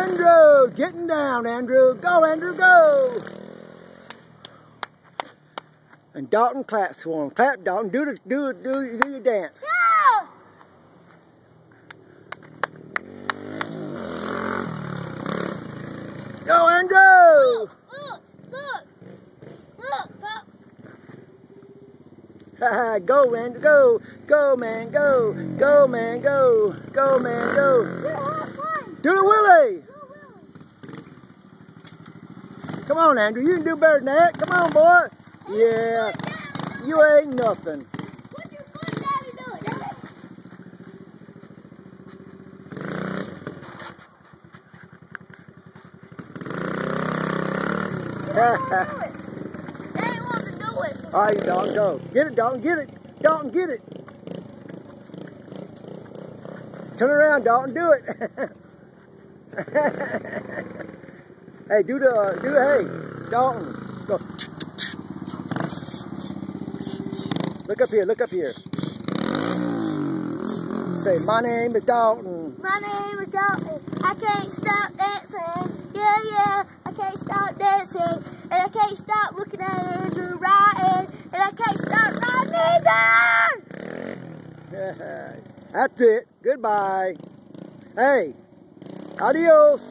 Andrew, getting down, Andrew. Go, Andrew, go. And Dalton claps for him. Clap, Dalton. Do your dance. Go! Go, Andrew. Look, Go, Andrew, go. Go, man, go. Go, man, go. Go, man, go. Do the willy. Come on, Andrew. You can do better than that. Come on, boy. Yeah. You ain't nothing. What's your foot daddy doing? Daddy wants to do it. All right, Dalton, go. Get it, Dalton, get it. Dalton, get it. Turn around, Dalton, do it. Hey, hey, Dalton, go. Look up here, look up here. Say, my name is Dalton. My name is Dalton. I can't stop dancing. Yeah, yeah. I can't stop dancing. And I can't stop looking at Andrew riding. And I can't stop riding either. That's it. Goodbye. Hey, adios.